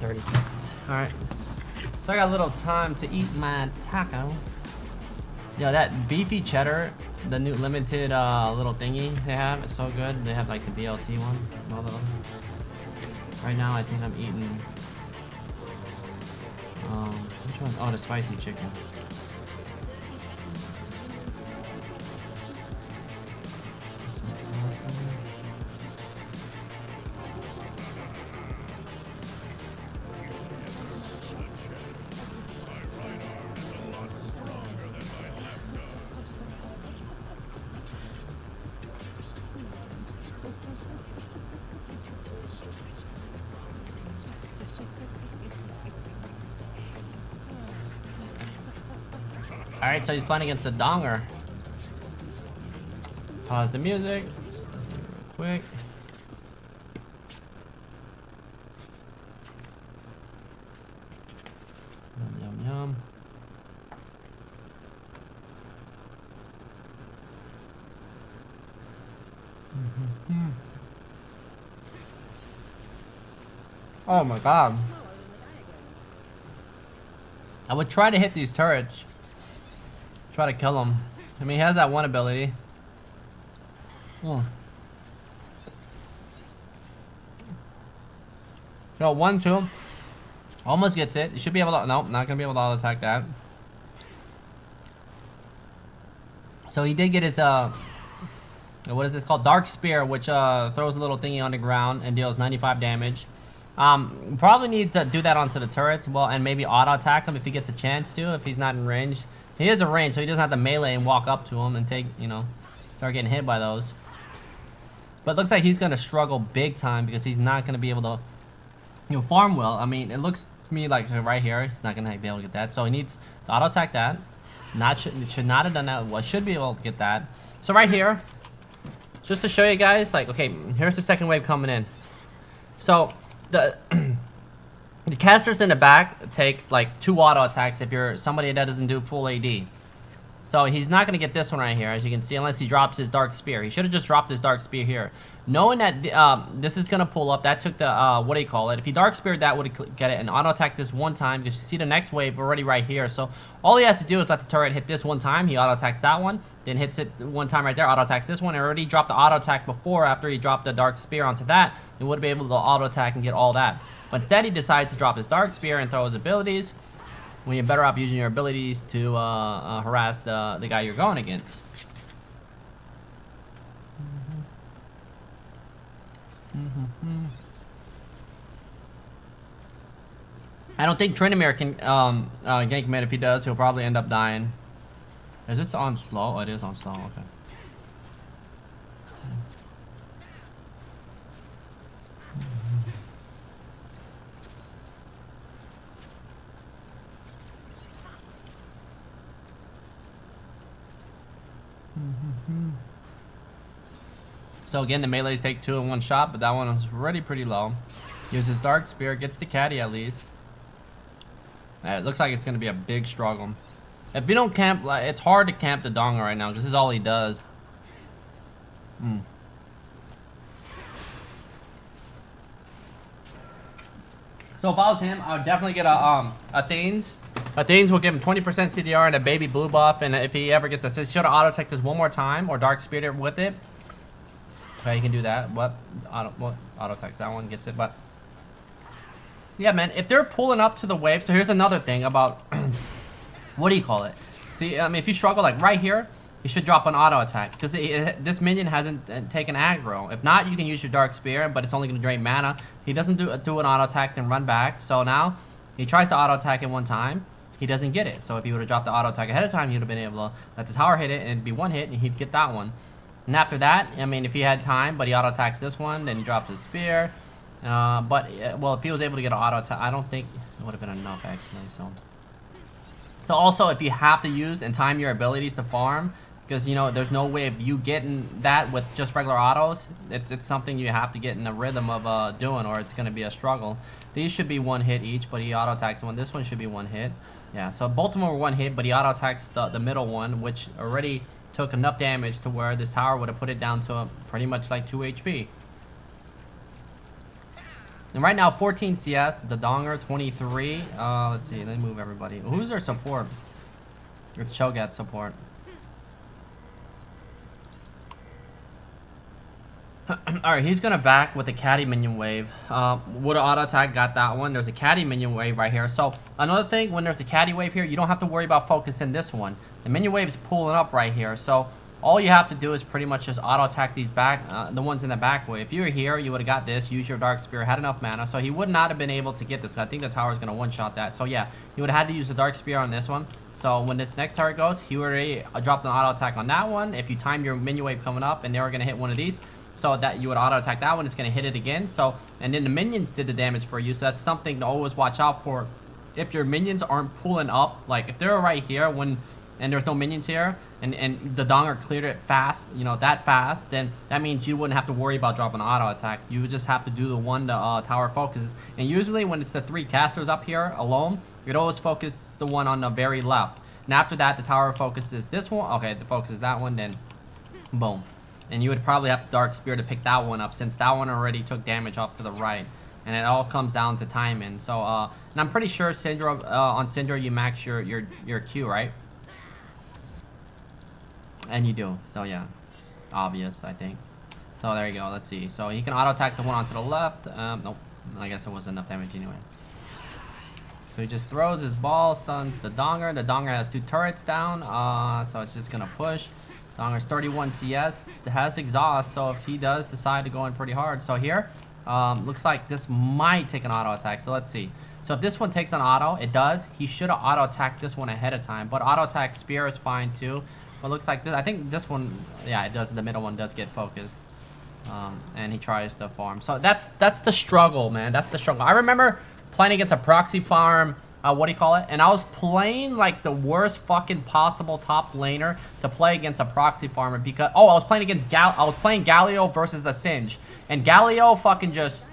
30 seconds. Alright. So I got a little time to eat my taco. Yo, that beefy cheddar, the new limited little thingy they have, it's so good. They have like the BLT one. All those. Right now I think I'm eating which one? Oh, the spicy chicken. Alright, so he's playing against the donger. Pause the music. Let's see real quick. Yum, yum, yum. Oh my god. I would try to hit these turrets. Try to kill him. I mean, he has that one ability. Oh. So 1, 2. Almost gets it. You should be able to. Nope, not gonna be able to auto attack that. So he did get his what is this called? Dark Spear, which throws a little thingy on the ground and deals 95 damage. Probably needs to do that onto the turrets. Well, and maybe auto attack him if he gets a chance to. If he's not in range. He is a range, so he doesn't have to melee and walk up to him and take, you know, start getting hit by those. But it looks like he's going to struggle big time because he's not going to be able to, you know, farm well. I mean, it looks to me like right here, he's not going to be able to get that. So he needs to auto attack that. Should not have done that. Well, should be able to get that. So right here, just to show you guys, like, okay, here's the second wave coming in. So the the casters in the back take like 2 auto attacks if you're somebody that doesn't do full AD. So he's not going to get this one right here, as you can see, unless he drops his Dark Spear. He should have just dropped his Dark Spear here. Knowing that this is going to pull up, that took the, what do you call it? If he Dark Speared that, would get it and auto attack this one time, because you see the next wave already right here. So all he has to do is let the turret hit this one time. He auto attacks that one, then hits it one time right there, auto attacks this one. He already dropped the auto attack before, after he dropped the Dark Spear onto that. He would be able to auto attack and get all that. But instead, he decides to drop his Dark Spear and throw his abilities, when you're better off using your abilities to harass the guy you're going against. I don't think Trinimir can gank mid. If he does, he'll probably end up dying. Is this on slow? Oh, it is on slow. Okay. So again, the melees take 2 in one shot, but that one is already pretty low. Uses Dark Spear, gets the caddy at least. It looks like it's going to be a big struggle. If you don't camp, like, it's hard to camp the Donga right now, because this is all he does. So if I was him, I would definitely get a Thanes. A Thanes will give him 20% CDR and a baby blue buff, and if he ever gets assist, should auto attack this one more time, or Dark Spear with it. Okay, you can do that. Auto attacks that one, gets it, but yeah, man, if they're pulling up to the wave, so here's another thing about what do you call it? See, I mean, if you struggle like right here, you should drop an auto attack, because this minion hasn't taken aggro. If not, you can use your Dark Spear, but it's only going to drain mana. He doesn't do an auto attack and run back, so now he tries to auto attack it one time. He doesn't get it. So if he would have dropped the auto attack ahead of time, he would have been able to let the tower hit it and it'd be one hit and he'd get that one. And after that, I mean, if he had time, but he auto attacks this one, then he drops his spear. Well, if he was able to get an auto attack, I don't think it would have been enough actually. So also, if you have to use and time your abilities to farm, because you know there's no way of you getting that with just regular autos. It's something you have to get in a rhythm of doing, or it's going to be a struggle. These should be one hit each, but he auto attacks one. This one should be one hit. Yeah, so both of them were one hit, but he auto attacks the middle one, which already took enough damage to where this tower would have put it down to pretty much like 2 HP. And right now, 14 CS. The Donger, 23. Let's see. They move everybody. Who's their support? It's Cho'Gath support. Alright, he's gonna back with the caddy minion wave. Would auto attack got that one. There's a caddy minion wave right here. So another thing, when there's a caddy wave here, you don't have to worry about focusing this one. The minion wave is pulling up right here. So all you have to do is pretty much just auto attack these back, the ones in the back wave. If you were here, you would have got this. Use your Dark Spear, had enough mana, so he would not have been able to get this. I think the tower is gonna one-shot that. So yeah, he would have had to use the Dark Spear on this one. So when this next turret goes, he already dropped an auto attack on that one. If you time your minion wave coming up and they were gonna hit one of these, so that you would auto attack that one, it's gonna hit it again. So, and then the minions did the damage for you. So that's something to always watch out for. If your minions aren't pulling up, like if they're right here and there's no minions here, and the Donger cleared it fast, you know, that fast, then that means you wouldn't have to worry about dropping an auto attack. You would just have to do the one the tower focuses. And usually when it's the 3 casters up here alone, you'd always focus the one on the very left. And after that, the tower focuses this one. Okay, the focus is that one, then boom. And you would probably have Dark Spear to pick that one up, since that one already took damage off to the right. And it all comes down to timing. So, and I'm pretty sure Syndra, on Syndra you max your Q, right? And you do. So yeah, obvious, I think. So there you go. Let's see. So he can auto attack the one onto the left. Nope. I guess it wasn't enough damage anyway. So he just throws his ball, stuns the Donger. The Donger has 2 turrets down. So it's just gonna push. Donger's 31 CS, has exhaust, so if he does decide to go in pretty hard. So here, looks like this might take an auto attack, so let's see. So if this one takes an auto, it does. He should have auto attacked this one ahead of time, but auto attack Spear is fine too. But looks like this, I think this one, yeah, it does. The middle one does get focused, and he tries to farm. So that's the struggle, man. That's the struggle. I remember playing against a proxy farm. What do you call it? And I was playing like the worst fucking possible top laner to play against a proxy farmer because I was playing against Galio versus a Singe, and Galio fucking just,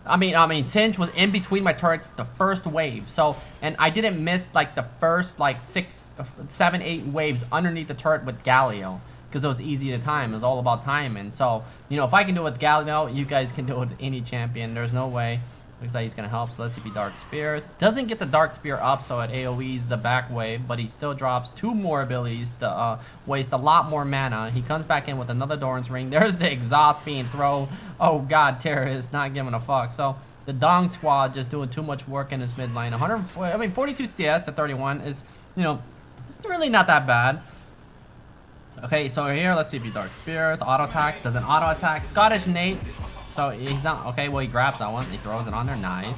I mean Singe was in between my turrets the first wave. So, and I didn't miss like the first like 6, 7, 8 waves underneath the turret with Galio because it was easy to time. It was all about timing. So, you know, if I can do it with Galio, you guys can do it with any champion. There's no way. Looks like he's gonna help, so let's see if he Dark Spears. Doesn't get the Dark Spear up, so it AoEs the back wave, but he still drops 2 more abilities to waste a lot more mana. He comes back in with another Doran's Ring. There's the exhaust being thrown. Oh god, Terrorist not giving a fuck. So the Dong squad just doing too much work in his mid lane. 42 CS to 31 is, you know, it's really not that bad. Okay, so here, let's see if he Dark Spears. Auto attack, doesn't auto attack. Scottish Nate. So he's not, okay, well he grabs that one, he throws it on there, nice.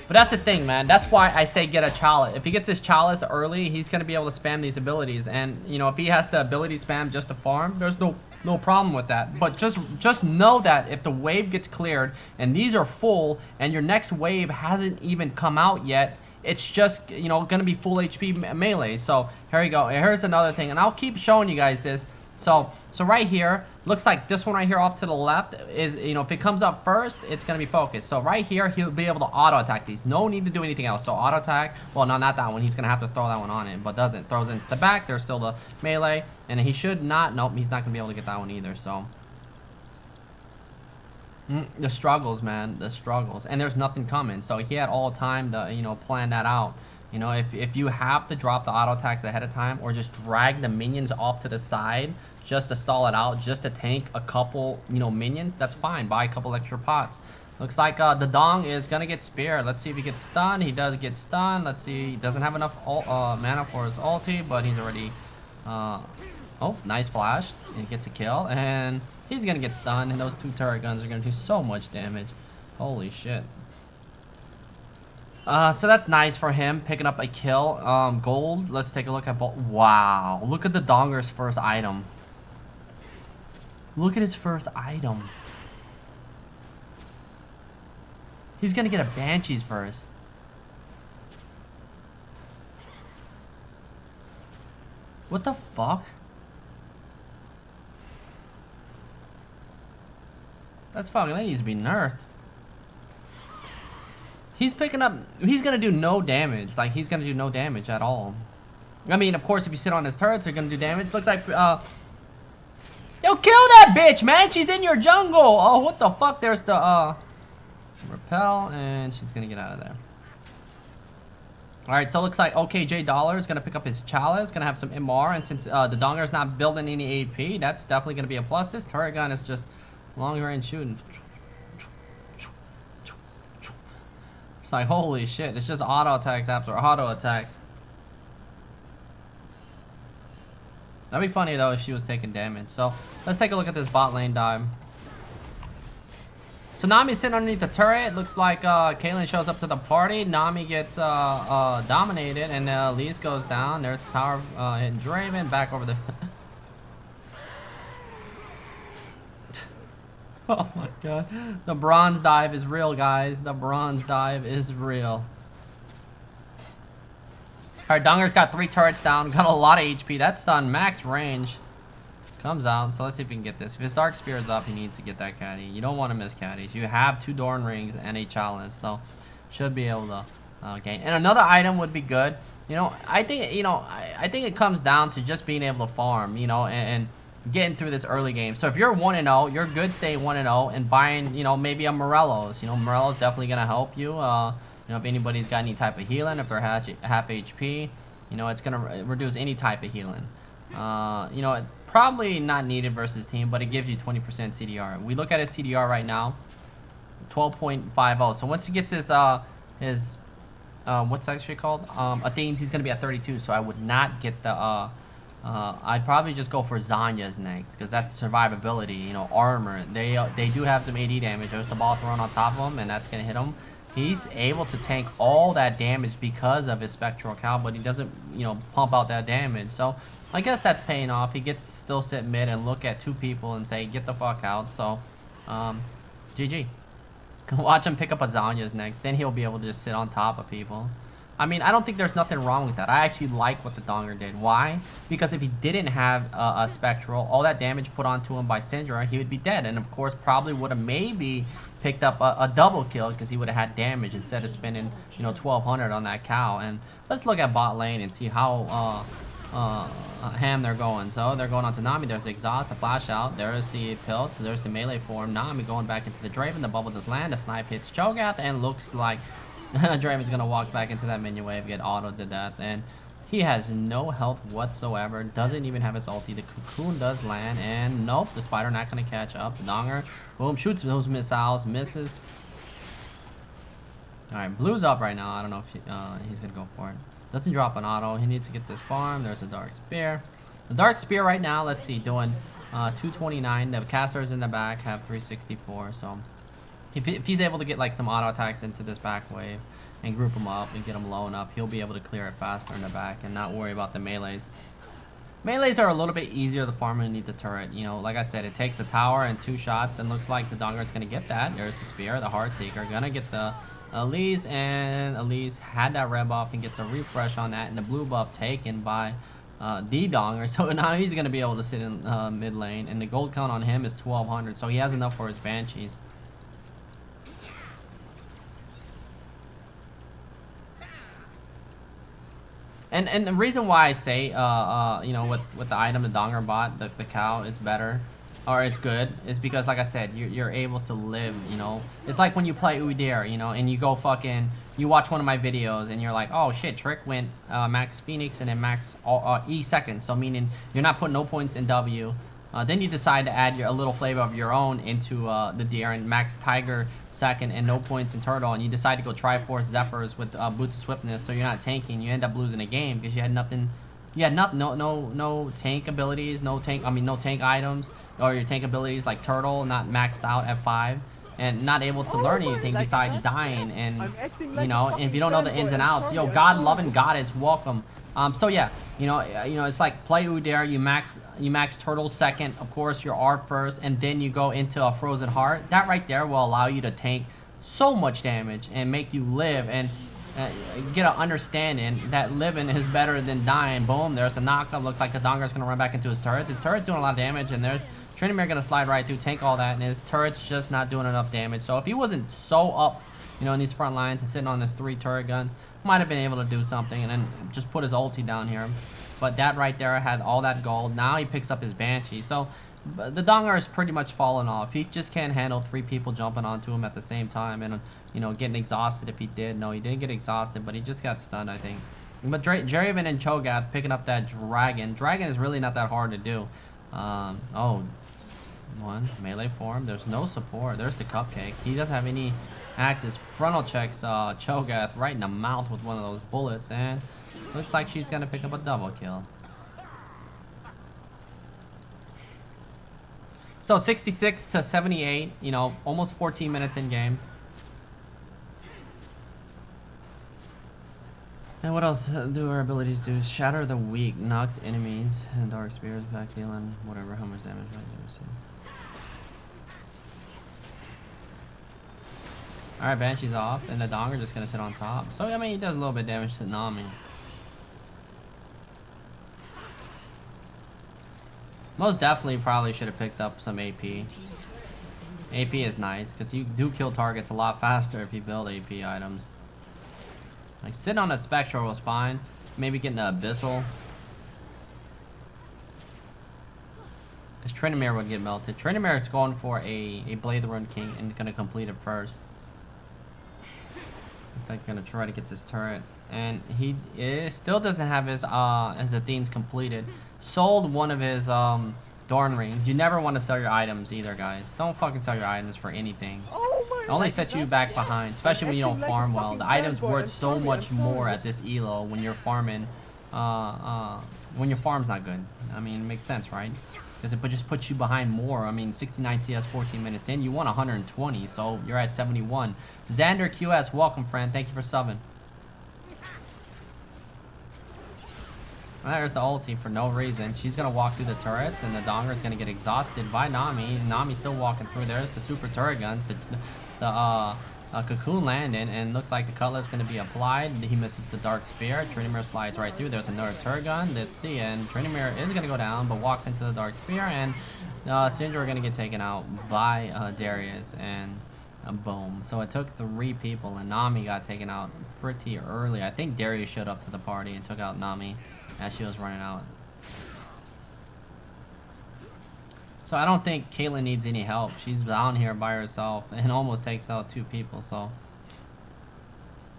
But that's the thing, man, that's why I say get a Chalice. If he gets his Chalice early, he's going to be able to spam these abilities. And, you know, if he has the ability spam just to farm, there's no problem with that. But just know that if the wave gets cleared, and these are full, and your next wave hasn't even come out yet, it's just, you know, going to be full HP melee. So here you go, here's another thing, and I'll keep showing you guys this. So right here, looks like this one right here off to the left is, you know, if it comes up first, it's going to be focused. So right here, he'll be able to auto attack these. No need to do anything else. So auto attack, well, no, not that one. He's going to have to throw that one on it, but doesn't. Throws it into the back. There's still the melee, and he should not, nope, he's not going to be able to get that one either. So the struggles, man, the struggles. And there's nothing coming. So he had all time to, you know, plan that out. You know, if you have to drop the auto attacks ahead of time or just drag the minions off to the side just to stall it out, just to tank a couple, you know, minions, that's fine. Buy a couple extra pots. Looks like the Dong is going to get speared. Let's see if he gets stunned. He does get stunned. Let's see. He doesn't have enough mana for his ulti, but he's already... oh, nice flash. He gets a kill, and he's going to get stunned, and those 2 turret guns are going to do so much damage. Holy shit. So that's nice for him, picking up a kill. Gold, let's take a look at both. Wow, look at the Donger's first item. Look at his first item. He's gonna get a Banshees first. What the fuck? That's fucking, that needs to be nerfed. He's picking up, he's gonna do no damage. Like, he's gonna do no damage at all. I mean, of course, if you sit on his turrets, they're gonna do damage. Look like, yo, kill that bitch, man! She's in your jungle! Oh, what the fuck? There's the, Repel, and she's gonna get out of there. Alright, so it looks like OkayJDollaz is gonna pick up his Chalice, gonna have some MR, and since the Donger's not building any AP, that's definitely gonna be a plus. This turret gun is just long range shooting. It's like, holy shit, it's just auto attacks after auto attacks. That'd be funny though if she was taking damage. So let's take a look at this bot lane dive. So Nami's sitting underneath the turret. Looks like Caitlyn shows up to the party. Nami gets dominated, and Elise goes down. There's the tower hitting Draven back over the. Oh my god. The bronze dive is real, guys. The bronze dive is real. Alright, Donger's got 3 turrets down. Got a lot of HP. That's done. Max range. Comes out. So let's see if we can get this. If his Dark Spear is up, he needs to get that caddy. You don't want to miss caddies. You have 2 Dorn Rings and a Chalice. So should be able to gain. And another item would be good. You know, I think, I think it comes down to just being able to farm, and getting through this early game. So if you're 1-0, you're good staying 1-0 and buying, maybe a Morello's. Morello's definitely going to help you. If anybody's got any type of healing, if they're half HP, it's going to reduce any type of healing. Probably not needed versus team, but it gives you 20% CDR. We look at his CDR right now, 12.50. So once he gets his what's that shit called? Athenes, he's going to be at 32. So I would not get the I'd probably just go for Zanya's next, because that's survivability, armor. They do have some AD damage. There's the ball thrown on top of him, and that's going to hit him. He's able to tank all that damage because of his Spectral Cow, but he doesn't, pump out that damage. So I guess that's paying off. He gets to still sit mid and look at 2 people and say, get the fuck out. So, GG. Watch him pick up a Zanya's next. Then he'll be able to just sit on top of people. I mean, I don't think there's nothing wrong with that. I actually like what the Donger did. Why? Because if he didn't have a Spectral, all that damage put onto him by Syndra, he would be dead. And of course, probably would have maybe picked up a double kill, because he would have had damage instead of spending, 1200 on that cow. And let's look at bot lane and see how ham they're going. So they're going on to Nami. There's the exhaust, the flash out. There's the pilt. So there's the melee form. Nami going back into the Draven. The bubble does land. The snipe hits Cho'Gath, and looks like Draven's gonna walk back into that minion wave, get auto to death, and he has no health whatsoever. Doesn't even have his ulti. The cocoon does land, and nope, the spider not gonna catch up. The Donger, boom, shoots those missiles, misses. Alright, blue's up right now. I don't know if he's gonna go for it. Doesn't drop an auto. He needs to get this farm. There's a Dark Spear. The Dark Spear right now, let's see, doing 229. The casters in the back have 364, so if he's able to get like some auto attacks into this back wave and group them up and get them low enough, he'll be able to clear it faster in the back and not worry about the melees. Melees are a little bit easier to farm underneath the turret. Like I said, it takes the tower and 2 shots, and looks like the Donger's going to get that. There's the Spear, the Heartseeker, going to get the Elise, and Elise had that red buff and gets a refresh on that, and the blue buff taken by the Donger. So now he's going to be able to sit in mid lane, and the gold count on him is 1200, so he has enough for his Banshees. And the reason why I say, with the item the Donger bought, the cow is better, or it's good, is because, like I said, you're able to live, It's like when you play UDYR, and you go you watch one of my videos, and you're like, oh shit, Trick went max Phoenix and then max E seconds, so meaning you're not putting no points in W. Then you decide to add a little flavor of your own into the DR and max Tiger second and no points in Turtle, and you decide to go Triforce Zephyrs with Boots of Swiftness, so you're not tanking. You end up losing a game because you had nothing. You had no tank abilities, no tank items, or your tank abilities like Turtle not maxed out at 5, and not able to learn anything besides dying. And and if you don't know the ins and outs, God loving goddess, welcome. So yeah, it's like play UDYR, you max Turtle second, of course your R first, and then you go into a Frozen Heart. That right there will allow you to tank so much damage and make you live, and get an understanding that living is better than dying. Boom, there's a knockup. Looks like the Donger's gonna run back into his turrets. His turret's doing a lot of damage, and there's Trinimir gonna slide right through, tank all that, and his turret's just not doing enough damage. So if he wasn't so up, in these front lines and sitting on his 3 turret guns, might have been able to do something and then just put his ulti down here. But that right there had all that gold. Now he picks up his Banshee. So But the Donger is pretty much fallen off. He just can't handle 3 people jumping onto him at the same time and, you know, getting exhausted if he did. No, he didn't get exhausted, but he just got stunned, I think. But Draven and Cho'Gath picking up that Dragon. Dragon is really not that hard to do. Oh, one melee form. There's no support. There's the Cupcake. He doesn't have any axes. Frontal checks Cho'Gath right in the mouth with one of those bullets, and looks like she's gonna pick up a double kill. So 66 to 78, you know, almost 14 minutes in game. And what else do our abilities do? Shatter the weak, knocks enemies, and dark spears back dealing whatever, how much damage might you receive. Alright, Banshee's off, and the Donger just gonna sit on top. So I mean he does a little bit of damage to Nami. Most definitely probably should have picked up some AP. AP is nice, because you do kill targets a lot faster if you build AP items. Like, sitting on that Spectral was fine. Maybe getting the Abyssal. Because Tryndamere would get melted. Tryndamere is going for a Blade the Rune King and going to complete it first. It's like going to try to get this turret. And he still doesn't have his Athenes completed. Sold one of his Dorn Rings. You never want to sell your items either, guys. Don't fucking sell your items for anything. It only sets you back behind, especially when you don't farm well. The item's worth so much more at this elo when you're farming, when your farm's not good. I mean, it makes sense, right? Because it just puts you behind more. I mean, 69 CS, 14 minutes in. You want 120, so you're at 71. Xander QS, welcome, friend. Thank you for subbing. There's the ulti for no reason. She's going to walk through the turrets, and the Donger is going to get exhausted by Nami. Nami's still walking through. There's the super turret guns. The cocoon landing, and looks like the cutlass is going to be applied. He misses the dark spear. Tryndamere slides right through. There's another turret gun. Let's see, and Tryndamere is going to go down, but walks into the dark spear, and Syndra are going to get taken out by Darius, and boom. So it took 3 people, and Nami got taken out pretty early. I think Darius showed up to the party and took out Nami as she was running out. So I don't think Caitlyn needs any help. She's down here by herself and almost takes out 2 people. So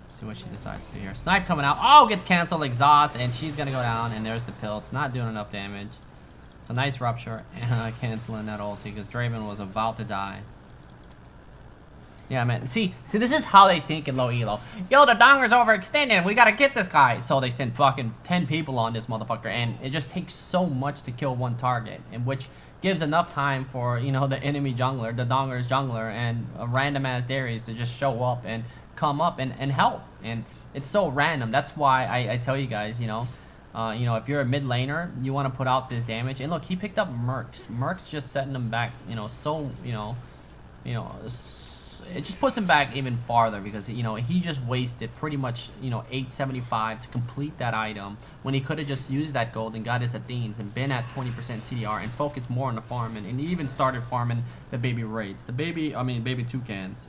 let's see what she decides to do here. Snipe coming out. Oh, gets canceled. Exhaust, and she's gonna go down. And there's the pill. It's not doing enough damage. It's a nice rupture and canceling that ulti because Draven was about to die. Yeah, man. See, this is how they think in low elo. Yo, the Donger's overextended. We gotta get this guy. So they send fucking 10 people on this motherfucker, and it just takes so much to kill one target, and which gives enough time for, you know, the enemy jungler, the Donger's jungler, and a random ass Darius to just show up and come up and help. And it's so random. That's why I tell you guys, you know, if you're a mid laner, you want to put out this damage. And look, he picked up Mercs. Mercs just setting him back, you know, so, it just puts him back even farther because, you know, he just wasted pretty much, you know, 875 to complete that item when he could have just used that gold and got his Athenes and been at 20% TDR and focused more on the farm, and he even started farming the baby raids. Baby toucans.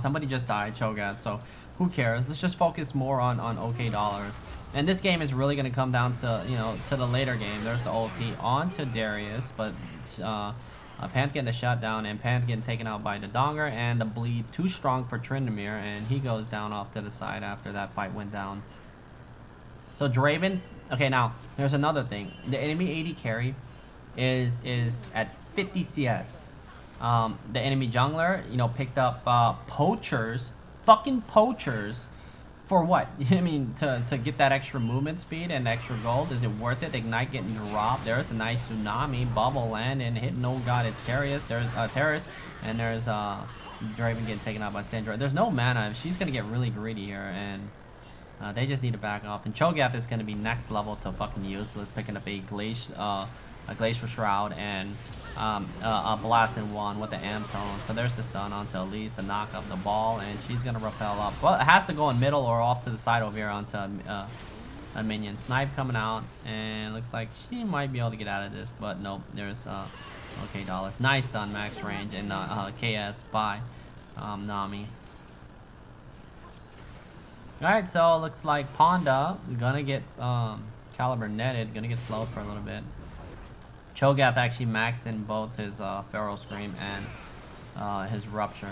Somebody just died, Cho'Gath, so who cares? Let's just focus more on OkayDollaz. And this game is really going to come down to, you know, to the later game. There's the ulti onto Darius, but Panth getting the shot down, and Panth getting taken out by the Donger, and the bleed too strong for Tryndamere, and he goes down off to the side after that fight went down. So Draven, okay, now there's another thing. The enemy AD carry is at 50 CS. The enemy jungler, you know, picked up poachers, fucking poachers. For what? I mean, to get that extra movement speed and extra gold, is it worth it? Ignite getting dropped. There's a nice tsunami, bubble land, and hitting, oh god, it's Darius. There's Terrace, and there's Draven getting taken out by Syndra. There's no mana. She's gonna get really greedy here, and they just need to back off. And Cho'Gath is gonna be next level to fucking useless, picking up a Glacial Shroud and a Blasting Wand with the Amtone. So there's the stun onto Elise to knock up the ball, and she's gonna repel up. Well, it has to go in middle or off to the side over here onto a minion. Snipe coming out, and looks like she might be able to get out of this, but nope. There's OkayDollaz. Nice stun, max range, and KS by Nami. Alright, so it looks like Ponda gonna get Caliber netted, gonna get slowed for a little bit. Cho'Gath actually maxed in both his Pharaoh Scream and his Rupture.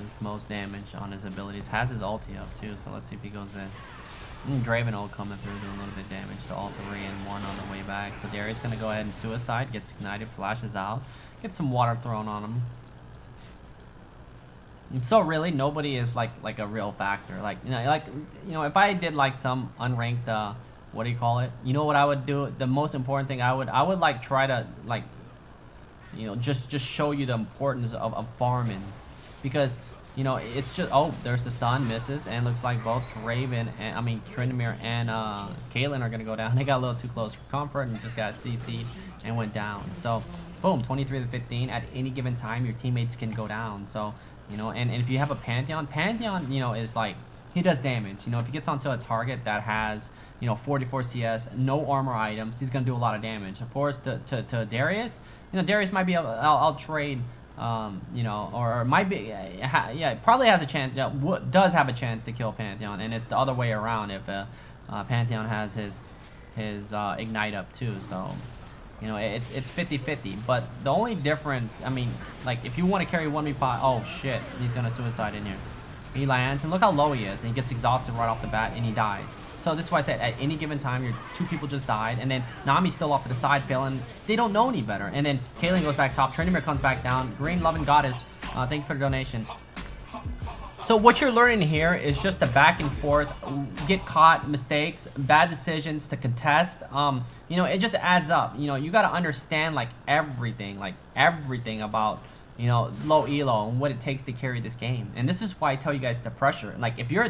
His most damage on his abilities. Has his ulti up too, so let's see if he goes in. Draven ult coming through, doing a little bit of damage to all 3 and 1 on the way back. So Darius gonna go ahead and suicide, gets ignited, flashes out, gets some water thrown on him. And so really nobody is like a real factor. Like if I did like some unranked what do you call it? You know what I would do? The most important thing I would like try to like just show you the importance of farming. Because, it's just, oh, there's the stun, misses, and looks like both Draven and, Tryndamere and Caitlyn are going to go down. They got a little too close for comfort and just got CC'd and went down. So, boom, 23 to 15. At any given time, your teammates can go down. So, and if you have a Pantheon, is like, he does damage. If he gets onto a target that has, 44 CS, no armor items, he's going to do a lot of damage. Of course, to Darius, Darius might be able, I'll trade... or might be, yeah, probably has a chance, does have a chance to kill Pantheon, and it's the other way around if Pantheon has his ignite up too. So, it's 50-50. But the only difference, like if you want to carry 1v5, oh shit, he's gonna suicide in here. He lands, and look how low he is, and he gets exhausted right off the bat, and he dies. So this is why I said at any given time, your 2 people just died, and then Nami's still off to the side, failing. They don't know any better. And then Caitlyn goes back top, Tryndamere comes back down. Green Loving Goddess, thank you for the donation. So what you're learning here is just the back and forth, get caught, mistakes, bad decisions to contest. It just adds up. You got to understand like everything about low elo and what it takes to carry this game. And this is why I tell you guys the pressure. Like if you're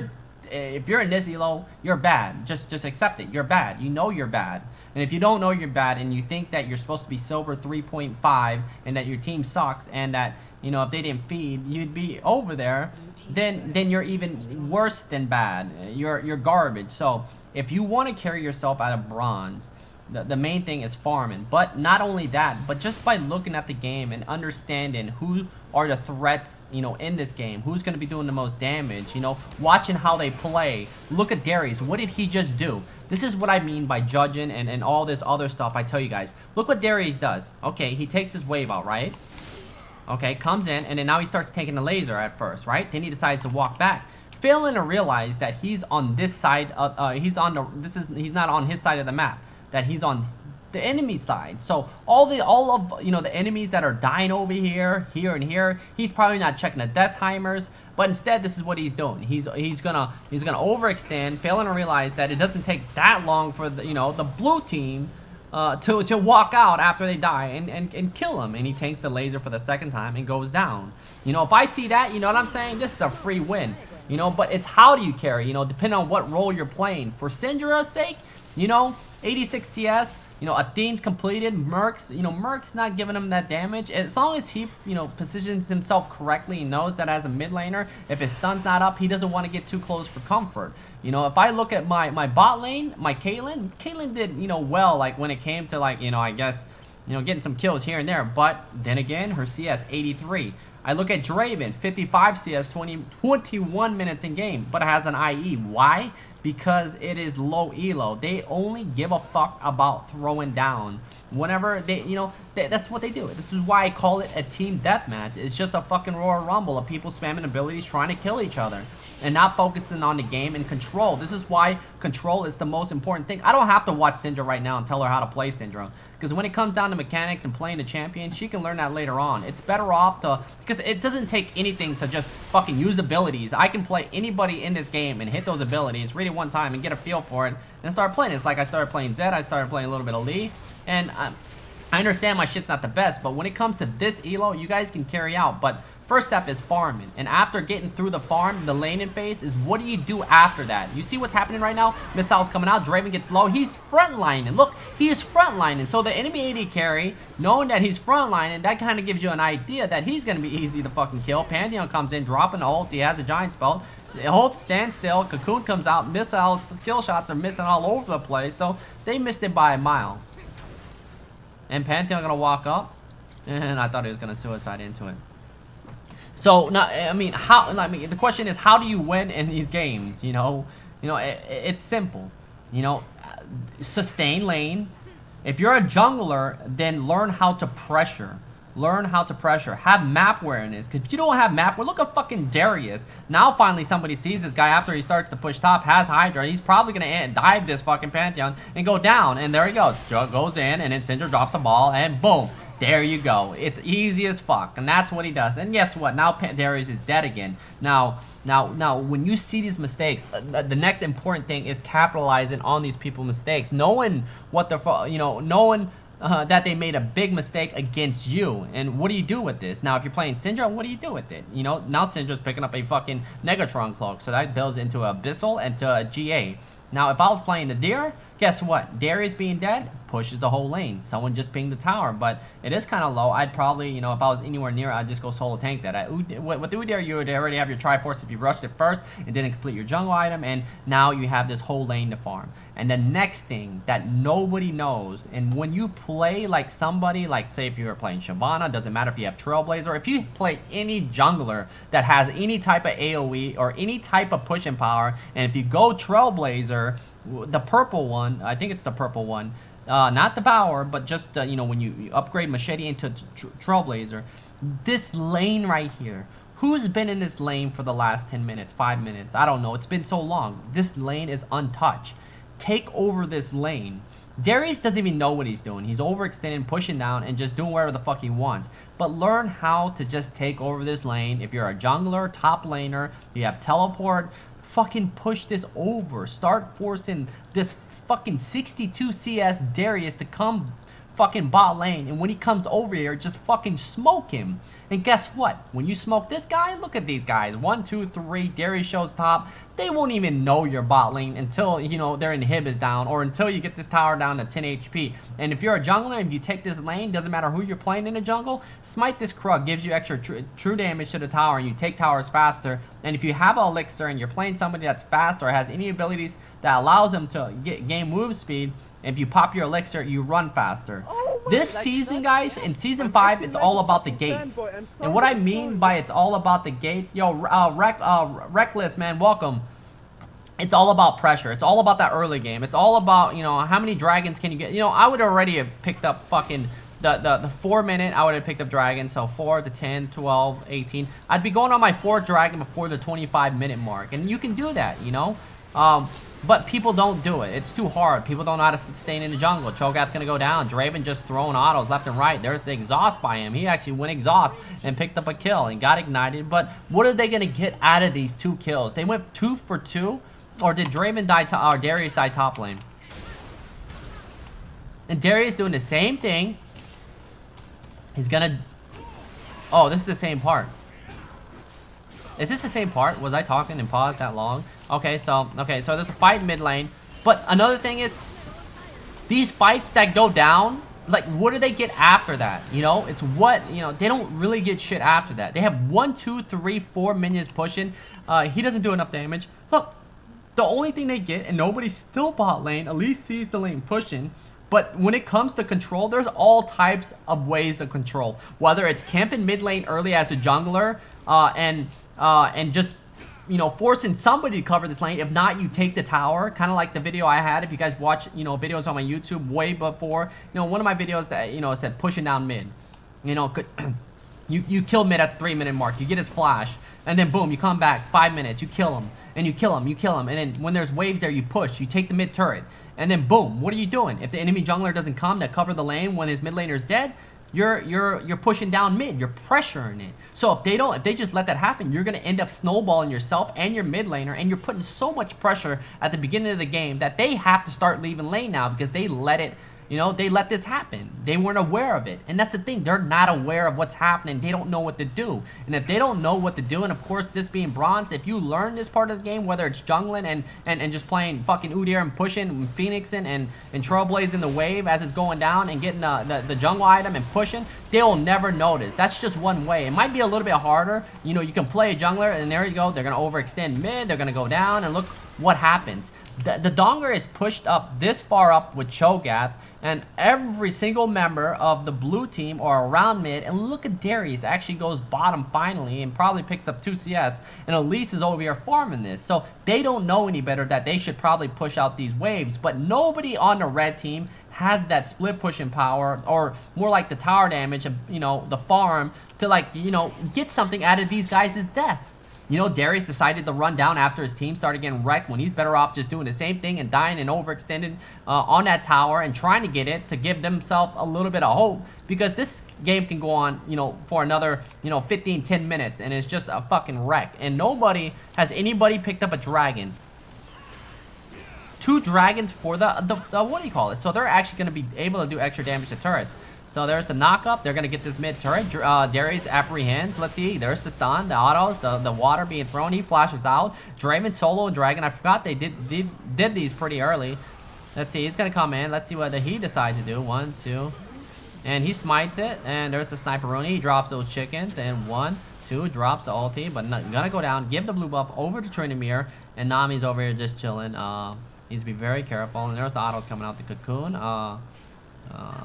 in this elo, you're bad. Just accept it. You're bad. You're bad. And if you don't know you're bad and you think that you're supposed to be silver 3.5 and that your team sucks and that if they didn't feed, you'd be over there, then you're even worse than bad. You're garbage. So if you want to carry yourself out of bronze, the main thing is farming. But not only that, but just by looking at the game and understanding who are the threats, in this game, who's going to be doing the most damage, watching how they play. Look at Darius. What did he just do? This is what I mean by judging and all this other stuff I tell you guys. Look what Darius does. Okay, he takes his wave out, right? Okay, comes in, and then now he starts taking the laser at first, right? Then he decides to walk back, failing to realize that he's on this side of, he's not on his side of the map, that he's on the enemy side. So all of the enemies that are dying over here, and here, he's probably not checking the death timers. But instead, this is what he's doing. He's gonna overextend, failing to realize that it doesn't take that long for the blue team to walk out after they die and kill him. And he tanks the laser for the 2nd time and goes down. If I see that, you know what I'm saying? This is a free win. But it's how do you carry? Depending on what role you're playing. For Syndra's sake, 86 CS. Athene's completed. Merc's not giving him that damage. As long as he, positions himself correctly and knows that as a mid laner, if his stun's not up, he doesn't want to get too close for comfort. If I look at my bot lane, my Caitlyn did, well, like when it came to like, I guess, getting some kills here and there. But then again, her CS 83. I look at Draven, 55 CS, 21 minutes in game, but it has an IE. Why? Because it is low elo. They only give a fuck about throwing down. Whenever they, that's what they do. This is why I call it a team deathmatch. It's just a fucking Royal Rumble of people spamming abilities trying to kill each other and not focusing on the game and control. This is why control is the most important thing. I don't have to watch Syndra right now and tell her how to play Syndra. Because when it comes down to mechanics and playing the champion, she can learn that later on. It's better off to, because it doesn't take anything to just fucking use abilities. I can play anybody in this game and hit those abilities, read it one time and get a feel for it and start playing. It's like I started playing Zed, I started playing a little bit of Lee, and I understand my shit's not the best, but when it comes to this elo, you guys can carry out. But first step is farming, and after getting through the farm, the laning phase is what do you do after that? You see what's happening right now? Missiles coming out, Draven gets low, he's frontlining. Look, he is frontlining. So the enemy AD carry, knowing that he's frontlining, that kind of gives you an idea that he's going to be easy to fucking kill. Pantheon comes in, dropping the ult, he has a giant spell. Ult stands still, Cocoon comes out, missiles, skill shots are missing all over the place, so they missed it by a mile. And Pantheon gonna walk up, and I thought he was gonna suicide into it. So now, the question is, how do you win in these games? It's simple. Sustain lane, If you're a jungler, then learn how to pressure. Learn how to pressure. Have map awareness. Because if you don't have map, look at fucking Darius. Now finally somebody sees this guy after he starts to push top, has Hydra. He's probably going to dive this fucking Pantheon and go down. And there he goes. Goes in, and then Syndra drops a ball, and boom. There you go. It's easy as fuck. And that's what he does. And guess what? Now Darius is dead again. Now, when you see these mistakes, the next important thing is capitalizing on these people's mistakes. Knowing what the, knowing that they made a big mistake against you. And what do you do with this? Now, if you're playing Syndra, what do you do with it? You know, now Syndra's picking up a fucking Negatron cloak. So that builds into a Abyssal and to a GA. Now, if I was playing the UDYR, guess what? Darius being dead pushes the whole lane. Someone just pinged the tower, but it is kind of low. I'd probably, if I was anywhere near, I'd just go solo tank that. With the UDYR, you would already have your Triforce if you rushed it first and didn't complete your jungle item, and now you have this whole lane to farm. And the next thing that nobody knows, and when you play like somebody, like say if you were playing Shyvana, doesn't matter if you have Trailblazer, if you play any jungler that has any type of AoE or any type of pushing power, and if you go Trailblazer, the purple one, I think it's the purple one, not the power, but just when you upgrade Machete into Trailblazer, this lane right here, who's been in this lane for the last 10 minutes, 5 minutes? I don't know. It's been so long. This lane is untouched. Take over this lane. Darius doesn't even know what he's doing. He's overextending, pushing down, and just doing whatever the fuck he wants. But learn how to just take over this lane. If you're a jungler, top laner, you have teleport, fucking push this over. Start forcing this fucking 62 CS Darius to come fucking bot lane, and when he comes over here, just fucking smoke him. And guess what? When you smoke this guy, look at these guys. 1, 2, 3, Darius shows top. They won't even know your bot lane until, their inhib is down, or until you get this tower down to 10 HP. And if you're a jungler, if you take this lane, doesn't matter who you're playing in the jungle, smite this Krug, gives you extra true damage to the tower, and you take towers faster. And if you have an elixir and you're playing somebody that's fast or has any abilities that allows them to gain move speed, if you pop your elixir, you run faster. This season, guys, in Season 5, it's all about the gates. And what I mean by it's all about the gates, Reckless, man, welcome. It's all about pressure. It's all about that early game. It's all about, how many dragons can you get. I would already have picked up fucking the 4 minute, I would have picked up dragons. So 4 to 10, 12, 18. I'd be going on my 4th dragon before the 25-minute mark. And you can do that, but people don't do it. It's too hard. People don't know how to stay in the jungle. Cho'Gath's going to go down. Draven just throwing autos left and right. There's the exhaust by him. He actually went exhaust and picked up a kill and got ignited. But what are they going to get out of these 2 kills? They went 2 for 2? Or did Draven die or Darius die top lane? And Darius doing the same thing. He's going to... Oh, this is the same part. Is this the same part? Was I talking and paused that long? Okay, so there's a fight mid lane. But another thing is, these fights that go down, like, what do they get after that? It's what, they don't really get shit after that. They have 1, 2, 3, 4 minions pushing. He doesn't do enough damage. Look, the only thing they get, and nobody's still bot lane, at least sees the lane pushing. But when it comes to control, there's all types of ways to control. Whether it's camping mid lane early as a jungler, and just forcing somebody to cover this lane. If not, you take the tower, kind of like the video I had. If you guys watch videos on my YouTube way before, one of my videos that said pushing down mid, you kill mid at the 3-minute mark, you get his flash, and then boom, you come back 5 minutes, you kill him, and you kill him, and then when there's waves there, you push, you take the mid turret, and then boom, what are you doing? If the enemy jungler doesn't come to cover the lane when his mid laner is dead, you're pushing down mid, you're pressuring it. So if they just let that happen, you're gonna end up snowballing yourself and your mid laner, and you're putting so much pressure at the beginning of the game that they have to start leaving lane now because they let it, they let this happen. They weren't aware of it. And that's the thing, they're not aware of what's happening. They don't know what to do. And if they don't know what to do, and of course this being bronze, if you learn this part of the game, whether it's jungling and just playing fucking UDYR and pushing and phoenixing and trailblazing the wave as it's going down and getting the jungle item and pushing, they'll never notice. That's just one way. It might be a little bit harder. You can play a jungler and there you go, they're gonna overextend mid, they're gonna go down, and look what happens. The Donger is pushed up this far up with Cho'Gath, and every single member of the blue team are around mid, and look at Darius actually goes bottom finally and probably picks up 2 CS, and Elise is over here farming this. So they don't know any better that they should probably push out these waves, but nobody on the red team has that split pushing power, or more like the tower damage, you know, the farm, to like, you know, get something out of these guys' deaths. You know, Darius decided to run down after his team started getting wrecked, when he's better off just doing the same thing and dying and overextending on that tower and trying to get it to give themselves a little bit of hope, because this game can go on, you know, for another, you know, 10 minutes, and it's just a fucking wreck. And nobody has anybody picked up a dragon. 2 dragons for the what do you call it? So they're actually going to be able to do extra damage to turrets. So there's the knock-up. They're going to get this mid turret. Darius apprehends. Let's see. There's the stun, the autos, the water being thrown. He flashes out. Draven, Solo, and Dragon. I forgot they did these pretty early. Let's see. He's going to come in. Let's see what he decides to do. 1, 2. And he smites it. And there's the Sniperoni. He drops those chickens. And 1, 2. Drops the ulti. But going to go down. Give the blue buff over to Trinimir. And Nami's over here just chilling. Needs to be very careful. And there's the autos coming out the cocoon.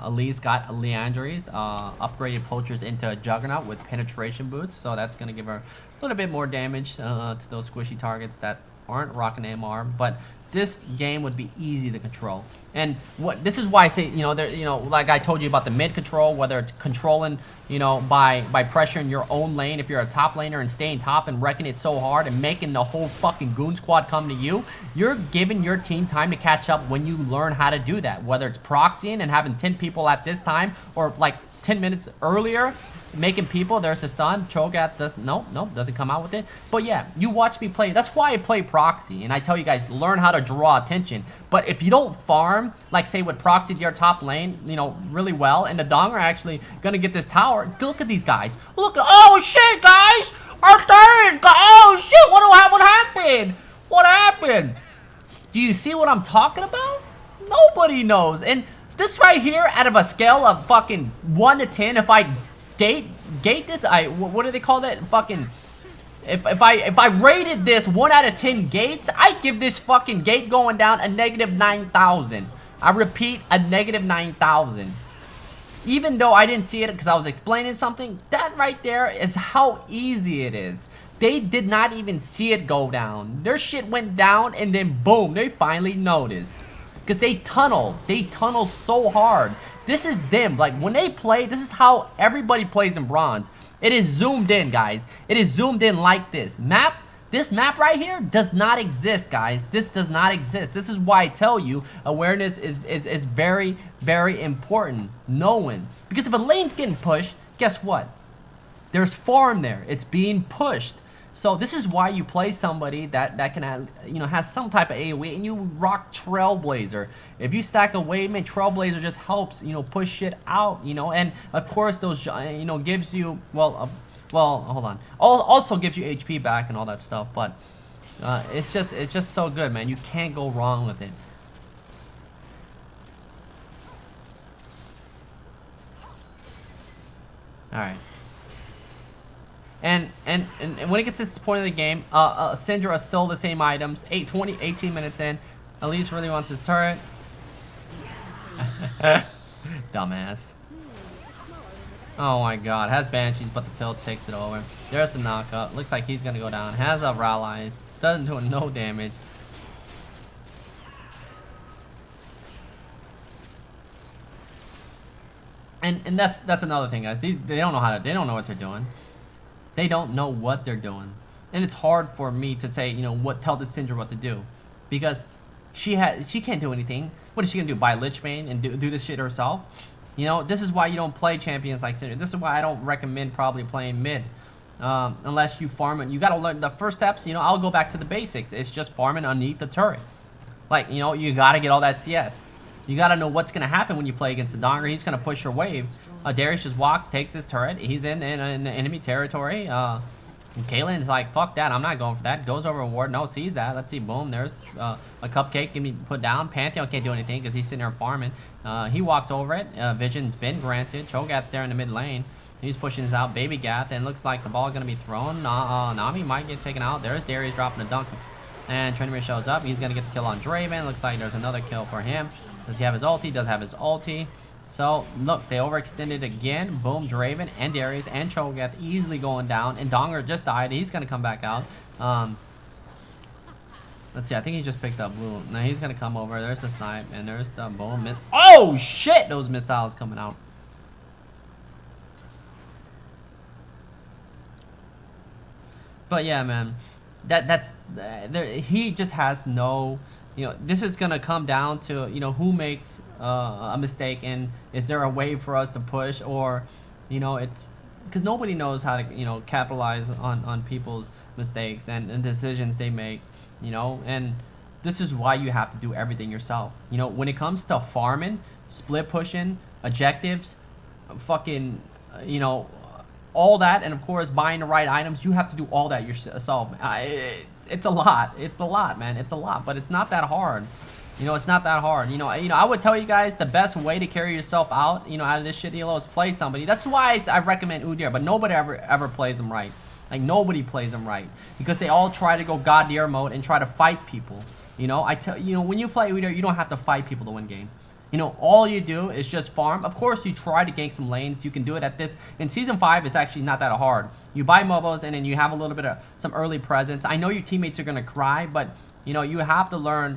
Elise got Leandries, upgraded poachers into a Juggernaut with penetration boots, so that's going to give her a little bit more damage to those squishy targets that aren't rocking MR. But this game would be easy to control. And this is why I say, you know, like I told you about the mid control, whether it's controlling, you know, by pressuring your own lane, if you're a top laner and staying top and wrecking it so hard and making the whole fucking goon squad come to you, you're giving your team time to catch up when you learn how to do that. Whether it's proxying and having 10 people at this time, or like 10 minutes earlier, making people. There's a stun. Cho'Gath does nope, doesn't come out with it. But yeah, you watch me play. That's why I play proxy, and I tell you guys, learn how to draw attention. But if you don't farm, like say with proxy to your top lane, you know, really well, and the Dong are actually gonna get this tower. Look at these guys. Look at, oh shit, guys, our third. Oh shit, what happened? What happened? Do you see what I'm talking about? Nobody knows. And this right here, out of a scale of fucking 1 to 10, if I gate this, what do they call that? Fucking, if I rated this 1 out of 10 gates, I give this fucking gate going down a negative 9,000. I repeat, a negative 9,000. Even though I didn't see it because I was explaining something, that right there is how easy it is. They did not even see it go down. Their shit went down and then boom, they finally noticed. Because they tunnel so hard. This is them. Like when they play, this is how everybody plays in bronze. It is zoomed in, guys. It is zoomed in like this. This map right here does not exist, guys. This does not exist. This is why I tell you awareness is very, very important. Knowing. Because if a lane's getting pushed, guess what? There's farm there. It's being pushed. So this is why you play somebody that can, you know, has some type of AoE, and you rock Trailblazer. If you stack a wave, man, Trailblazer just helps, you know, push shit out, you know. And of course, those, you know, gives you, well, hold on, also gives you HP back and all that stuff. But it's just so good, man. You can't go wrong with it. All right. And when it gets to this point of the game, Syndra is still the same items. 18 minutes in. Elise really wants his turret. Dumbass. Oh my god. Has Banshees, but the pill takes it over. There's the knockup. Looks like he's going to go down. Has a Rallies. Doesn't do no damage. And that's another thing, guys. They don't know how to. They don't know what they're doing. They don't know what they're doing. And it's hard for me to say, you know, tell the Syndra what to do. Because she can't do anything. What is she going to do? Buy Lichbane and do this shit herself? You know, this is why you don't play champions like Syndra. This is why I don't recommend probably playing mid. Unless you farm it. You got to learn the first steps. You know, I'll go back to the basics. It's just farming underneath the turret. Like, you know, you got to get all that CS. You got to know what's going to happen when you play against the Donger. He's going to push your wave. Darius just walks, takes his turret. He's in enemy territory. And Kaylin's like, fuck that. I'm not going for that. Goes over a ward. No, sees that. Let's see. Boom. There's a cupcake can be put down. Pantheon can't do anything because he's sitting there farming. He walks over it. Vision's been granted. Cho'Gath's there in the mid lane. He's pushing this out. Baby Gath. And looks like the ball is going to be thrown. Nami might get taken out. There's Darius dropping a dunk. And Trinimir shows up. He's going to get the kill on Draven. Looks like there's another kill for him. Does he have his ulti? Does have his ulti. So, look, they overextended again. Boom, Draven and Darius and Cho'Gath easily going down. And Donger just died. He's going to come back out. Let's see, I think he just picked up blue. Now he's gonna come over. There's the snipe, and there's the boom. Oh shit! Those missiles coming out. But yeah, man, he just has no, you know, this is gonna come down to, you know, who makes a mistake, and is there a way for us to push, or, you know, it's because nobody knows how to, you know, capitalize on people's mistakes and decisions they make, you know, and this is why you have to do everything yourself. You know, when it comes to farming, split pushing, objectives, fucking, you know, all that, and of course buying the right items, you have to do all that yourself. It's a lot. It's a lot, man. It's a lot, but it's not that hard. You know, it's not that hard. You know, I would tell you guys the best way to carry yourself out, you know, out of this shit elo is play somebody. That's why I recommend UDYR, but nobody ever plays them right. Like, nobody plays them right because they all try to go God tier mode and try to fight people. You know, you know, when you play UDYR, you don't have to fight people to win game. You know, all you do is just farm. Of course, you try to gank some lanes. You can do it at this. In Season 5, it's actually not that hard. You buy mobos, and then you have a little bit of some early presence. I know your teammates are going to cry, but, you know, you have to learn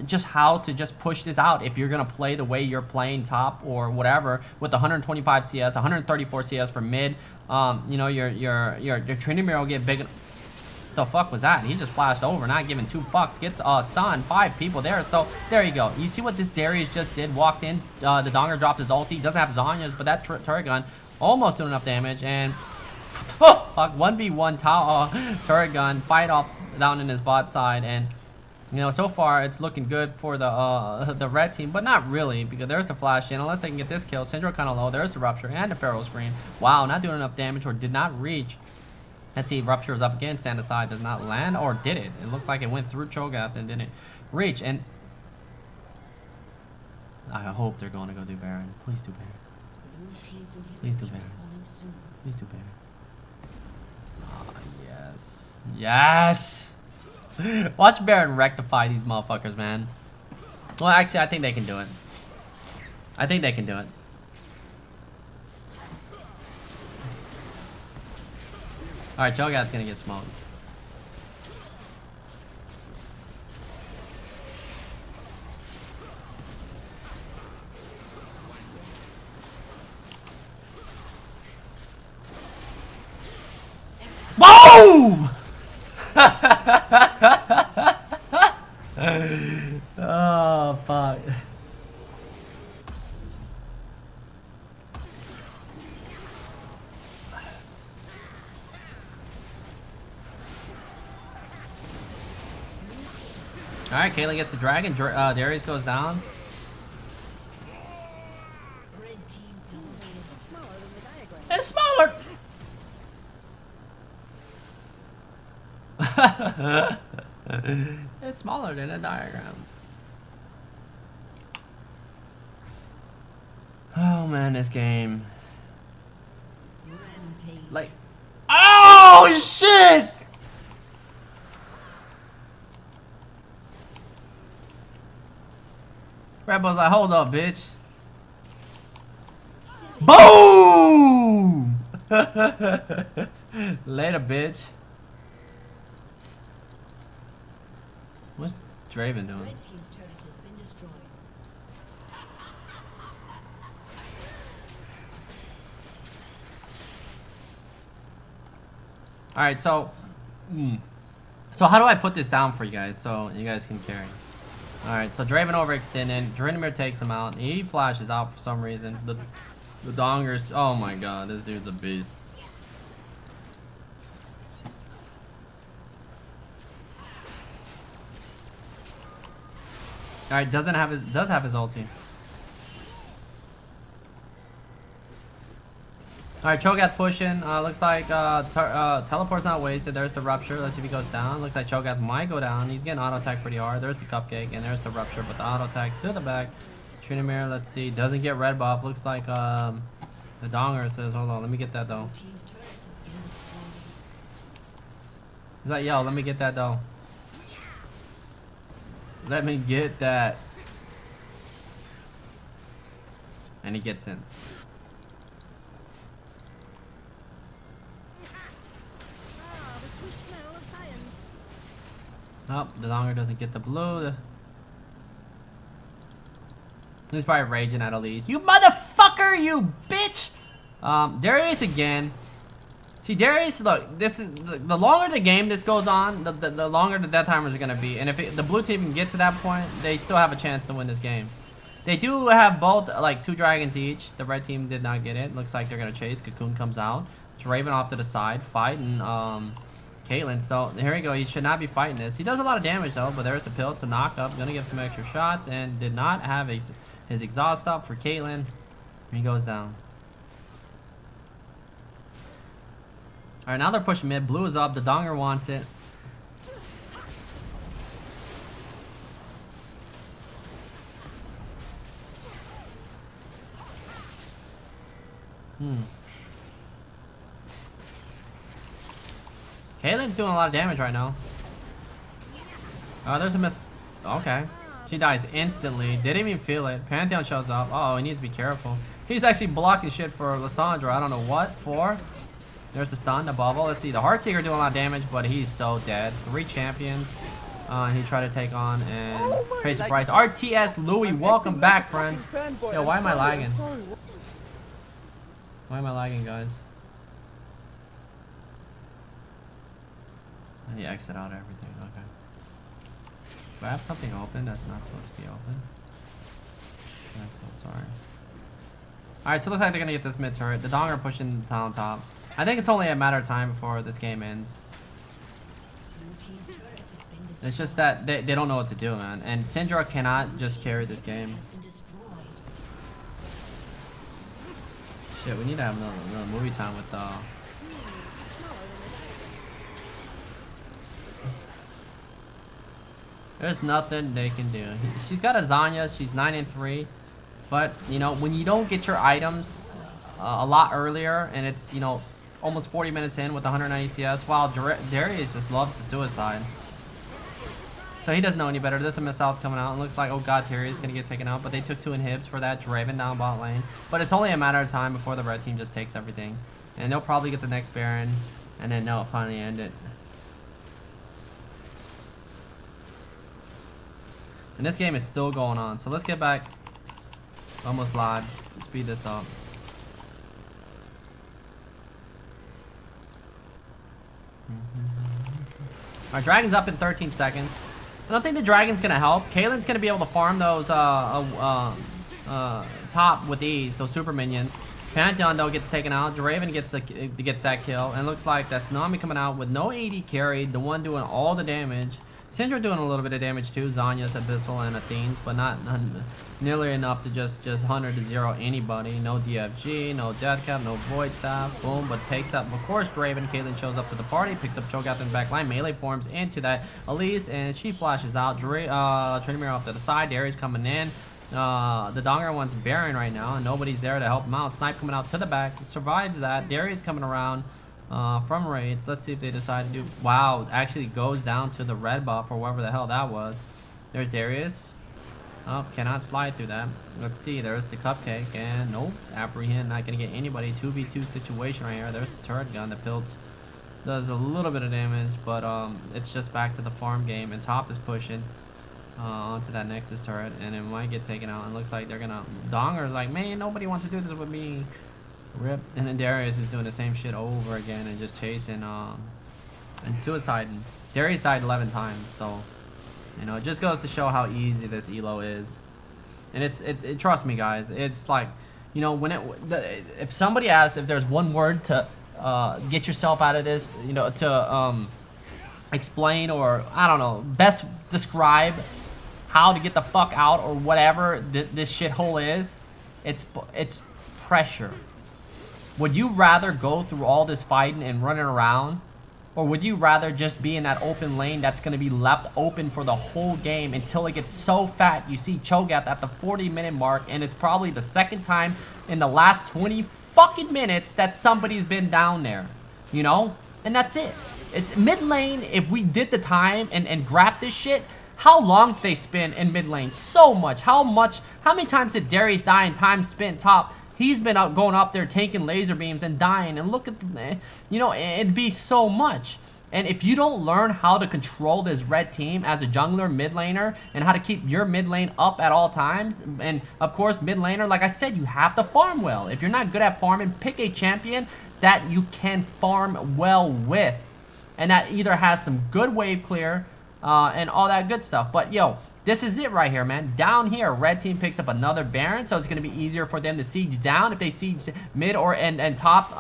just how to just push this out if you're going to play the way you're playing top or whatever with 125 CS, 134 CS for mid. You know, your Trinity will get big. The fuck was that? He just flashed over, not giving 2 fucks. Gets stunned. 5 people there. So there you go. You see what this Darius just did? Walked in. The Donger dropped his ulti. Doesn't have Zanya's, but that turret gun almost doing enough damage. And fuck, 1v1 turret gun fight off down in his bot side. And you know, so far it's looking good for the red team, but not really, because there's the flash in. Unless they can get this kill. Syndra kind of low. There's the rupture and the Pharaoh screen. Wow, not doing enough damage, or did not reach. Let's see, Rupture is up again, stand aside, does not land, or did it? It looked like it went through Cho'Gath and didn't reach, and I hope they're going to go do Baron. Please do Baron. Please do Baron. Please do Baron. Oh, yes. Yes! Watch Baron rectify these motherfuckers, man. Well, actually, I think they can do it. I think they can do it. Alright, Cho'Gath's gonna get smoked. Boom! Oh, fuck. Alright, Caitlyn gets the dragon. Darius goes down. It's smaller! It's smaller than a diagram. Oh man, this game. Like, oh shit! Rebel's like, hold up, bitch. Boom! Later, bitch. What's Draven doing? Red team's turret has been destroyed. All right, so how do I put this down for you guys so you guys can carry? All right, so Draven overextended. Tryndamere takes him out. He flashes out for some reason. The Dongers. Oh my god, this dude's a beast. All right, does have his ulti. All right, Cho'Gath pushing. Looks like teleport's not wasted. There's the rupture. Let's see if he goes down. Looks like Cho'Gath might go down. He's getting auto attack pretty hard. There's the cupcake, and there's the rupture, but the auto attack to the back. Tryndamere, let's see, doesn't get red buff. Looks like the Donger says, hold on, let me get that though. He's like, yo, let me get that though. Let me get that. And he gets in. Oh, the Donger doesn't get the blue. He's probably raging at Elise. You motherfucker, you bitch! Darius again. See, Darius, look, this is the longer the game this goes on, the longer the death timers are gonna be. And if the blue team can get to that point, they still have a chance to win this game. They do have both, like, 2 dragons each. The red team did not get it. Looks like they're gonna chase. Cocoon comes out. It's Raven off to the side, fighting Caitlyn. So here we go. He should not be fighting this. He does a lot of damage though, but there's the pill to knock up. Gonna get some extra shots, and did not have his exhaust up for Caitlyn. He goes down. Alright, now they're pushing mid. Blue is up. The Donger wants it. Caitlin's doing a lot of damage right now. Oh, there's a miss. Okay. She dies instantly. Didn't even feel it. Pantheon shows up. Oh, he needs to be careful. He's actually blocking shit for Lissandra. I don't know what for. There's the stun, the bubble. Let's see. The Heartseeker doing a lot of damage, but he's so dead. 3 champions. He tried to take on and pays the price. RTS Louis, welcome back, friend. Yo, why am I lagging? Why am I lagging, guys? I need to exit out everything. Okay. Do I have something open that's not supposed to be open? I'm so sorry. Alright, so it looks like they're gonna get this mid turret. The Donger pushing down top. I think it's only a matter of time before this game ends. It's just that they don't know what to do, man. And Syndra cannot just carry this game. Shit, we need to have another movie time with There's nothing they can do. She's got a Zanya. She's 9-3. But, you know, when you don't get your items a lot earlier, and it's, you know, almost 40 minutes in with 190 CS, while Darius just loves the suicide. So he doesn't know any better. There's some missiles coming out. It looks like, oh god, Terry is going to get taken out. But they took 2 inhibs for that. Draven down bot lane. But it's only a matter of time before the red team just takes everything. And they'll probably get the next Baron. And then they'll finally end it. And this game is still going on. So let's get back. Almost live. Speed this up. Alright, Dragon's up in 13 seconds. I don't think the Dragon's gonna help. Caitlyn's gonna be able to farm those top with ease, so super minions. Pantheon though gets taken out. Draven gets that kill, and it looks like that Tsunami coming out with no AD carried, the one doing all the damage. Syndra doing a little bit of damage too. Zanya's, Abyssal, and Athene's, but not nearly enough to just 100 to 0 anybody. No DFG, no Deathcap, no Void Staff. Boom, but takes up, of course, Draven. Caitlyn shows up to the party, picks up Cho'Gath in the back line, melee forms into that Elise, and she flashes out. Trinamir off to the side. Darius coming in. The Donger wants Baron right now, and nobody's there to help him out. Snipe coming out to the back, survives that. Darius coming around from raids. Let's see if they decide to do. Wow, actually goes down to the red buff or whatever the hell that was. There's Darius. Oh, cannot slide through that. Let's see. There's the cupcake, and nope. Apprehend, not gonna get anybody. 2v2 situation right here. There's the turret gun. The Pilt does a little bit of damage, but it's just back to the farm game. And top is pushing onto that Nexus turret, and it might get taken out. And looks like they're gonna. Donger's like, man, nobody wants to do this with me. Rip. And then Darius is doing the same shit over again and just chasing and suiciding. Darius died 11 times, so you know, it just goes to show how easy this elo is. And it trust me, guys, it's like, you know, when if somebody asks if there's one word to get yourself out of this, you know, to explain, or I don't know, best describe how to get the fuck out or whatever this shithole is, it's pressure. Would you rather go through all this fighting and running around, or would you rather just be in that open lane that's going to be left open for the whole game until it gets so fat? You see Cho'Gath at the 40-minute mark, and it's probably the second time in the last 20 fucking minutes that somebody's been down there, you know? And that's it. It's mid lane. If we did the time and grabbed this shit, how long did they spend in mid lane? So much. How many times did Darius die in time spent top? He's been going up there taking laser beams and dying, and look at the, you know, it'd be so much. And if you don't learn how to control this red team as a jungler, mid laner, and how to keep your mid lane up at all times, and of course mid laner, like I said, you have to farm well. If you're not good at farming, pick a champion that you can farm well with, and that either has some good wave clear and all that good stuff. But yo, this is it right here, man. Down here, red team picks up another Baron, so it's going to be easier for them to siege down. If they siege mid or and top,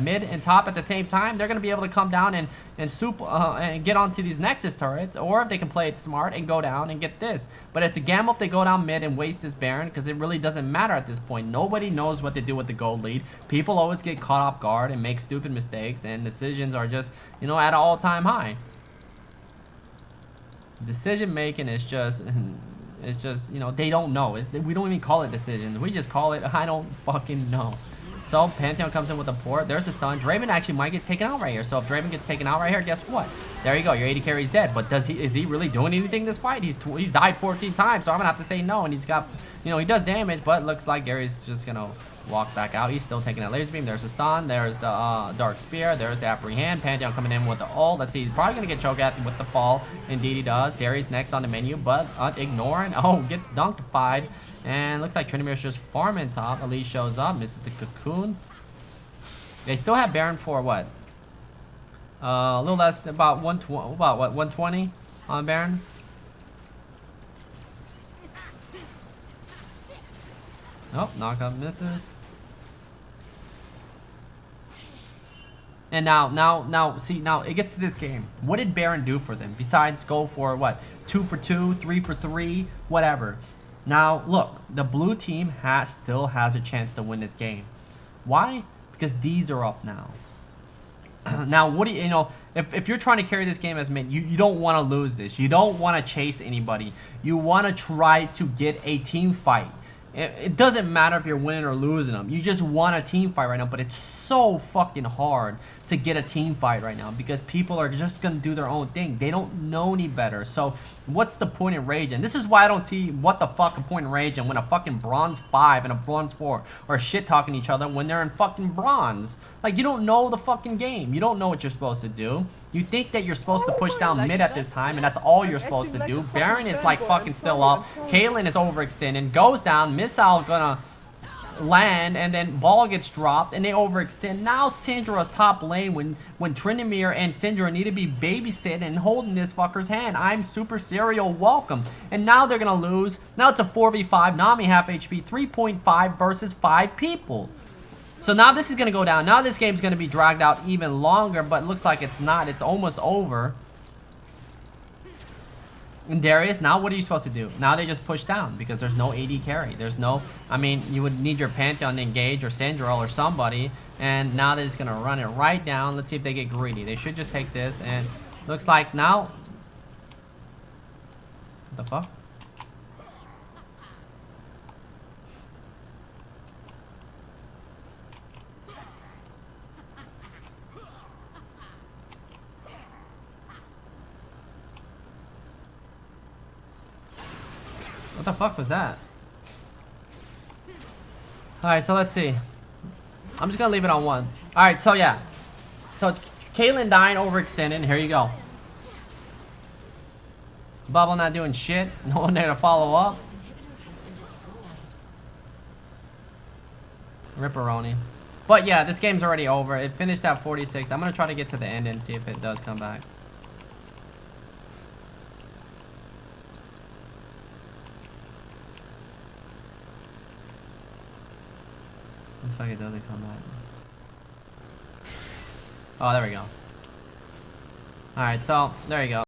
mid and top at the same time, they're going to be able to come down and and get onto these Nexus turrets, or if they can play it smart and go down and get this. But it's a gamble if they go down mid and waste this Baron, because it really doesn't matter at this point. Nobody knows what to do with the gold lead. People always get caught off guard and make stupid mistakes, and decisions are just, you know, at an all-time high. Decision making is just, it's just, you know, they don't know. We don't even call it decisions. We just call it, I don't fucking know. So Pantheon comes in with a port. There's a stun. Draven actually might get taken out right here. So if Draven gets taken out right here, guess what? There you go. Your AD carry's dead. But is he really doing anything this fight? He's died 14 times, so I'm gonna have to say no. And he's got, you know, he does damage, but looks like Gary's just gonna walk back out. He's still taking that laser beam. There's the stun. There's the dark spear. There's the apprehend. Pantheon coming in with the ult. Let's see. He's probably gonna get choked at with the fall. Indeed he does. Gary's next on the menu, but ignoring. Oh, gets dunked. And looks like Trinimir's just farming top. Elise shows up, misses the cocoon. They still have Baron for what? A little less, about 120. About what? 120 on Baron. Nope, knockup misses. And now, see, now it gets to this game. What did Baron do for them? Besides go for what? 2 for 2, 3 for 3, whatever. Now, look, the blue team still has a chance to win this game. Why? Because these are up now. Now, what do you know? If you're trying to carry this game as mid, you don't want to lose this. You don't want to chase anybody. You want to try to get a team fight. It doesn't matter if you're winning or losing them. You just want a team fight right now, but it's so fucking hard to get a team fight right now because people are just going to do their own thing. They don't know any better. So what's the point in raging? This is why I don't see what the fuck a point in raging when a fucking bronze 5 and a bronze 4 are shit talking each other when they're in fucking bronze. Like, you don't know the fucking game. You don't know what you're supposed to do. You think that you're supposed to push down mid at this time, and that's all you're supposed to do. Baron is like fucking still up. Caitlyn is overextending, goes down. Missile's gonna land, and then ball gets dropped, and they overextend. Now Syndra's top lane when Trinimir and Syndra need to be babysitting and holding this fucker's hand. I'm super serial welcome. And now they're gonna lose. Now it's a 4v5. Nami half HP, 3.5 versus 5 people. So now this is going to go down. Now this game's going to be dragged out even longer, but it looks like it's not. It's almost over. And Darius, now what are you supposed to do? Now they just push down because there's no AD carry. There's no, I mean, you would need your Pantheon to engage or Syndra or somebody. And now they're just going to run it right down. Let's see if they get greedy. They should just take this. And looks like now... What the fuck? What the fuck was that? Alright, so let's see. I'm just gonna leave it on 1. Alright, so yeah. So Caitlyn dying, overextended. Here you go. Bubble not doing shit. No one there to follow up. Ripperoni. But yeah, this game's already over. It finished at 46. I'm gonna try to get to the end and see if it does come back. Looks like it doesn't come back. Oh, there we go. Alright, so there you go.